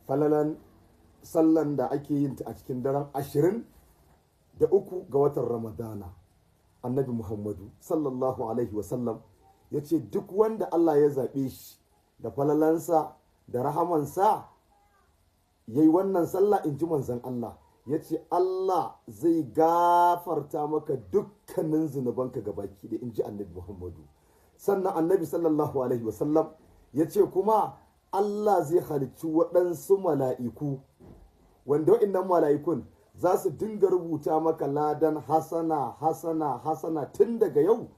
falalan sallan da ake yin ta a cikin daren 23 ga watan Ramadana. Annabi Muhammadu sallallahu alaihi wasallam ya ce duk wanda Allah ya zaɓe shi da falalansa da rahamansa ya yi wannan sallah, in ji manzon Allah, ya ce Allah zai gafarta maka dukkanin zunubanka gabaki da, in ji annabi Muhammadu. Sannan annabi sallallahu alaihi wasallam ya ce kuma Allah zai halicci waɗansu mala'iku, wanda waɗannan mala'ikun za su dinga rubuta maka ladan hasana hasana hasana tun daga yau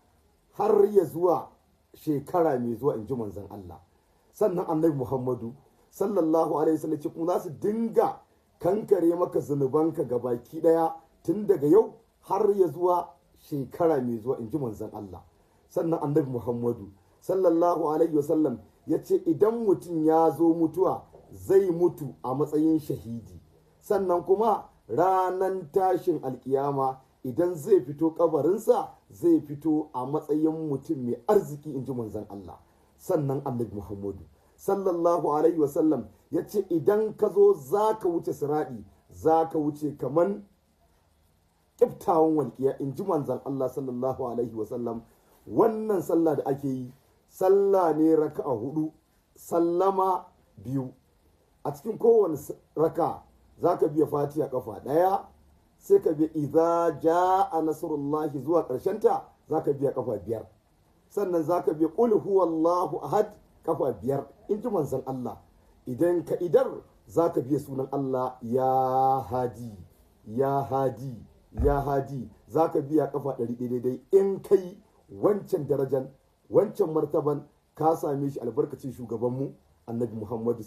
har ya zuwa shekara mai zuwa, in ji manzon Allah. Sannan annabi Muhammadu sallallahu alaihi wasallam ce kuma za su dinga kankare maka zunubanka gabaki daya tun daga yau har ya zuwa shekara mai zuwa, in ji manzon Allah. Sannan annabi Muhammadu sallallahu alaihi wasallam ya ce idan mutum ya zo mutuwa zai mutu a matsayin shahidi, sannan kuma ranan tashin alkiyama idan zai fito kabarinsa zai fito a matsayin mutum mai arziki, in ji manzon Allah. Sannan annabi Muhammadu sallallahu alaihi wasallam ya ce idan ka zo za ka wuce siraɗi za ka wuce kaman ƙiftawan walƙiya, in ji manzon Allah sallallahu alaihi wasallam. Wannan sallah da ake yi sallah ne raka'a 4 sallama 2. A cikin kowane raka za ka biya fatiha kafa 1, sai ka biya idza jaa nasrullahi zuwa ƙarshenta za ka biya kafa 5, sannan za ka biya qul huwallahu ahad kafa 5, in ji manzon Allah. Idan ka idar za ka biya sunan Allah ya hadi ya hadi ya hadi, za ka biya kafa 100 daidai. In kai wancan darajan wancan martaban ka same shi albarkacin shugabanmu annabi Muhammadu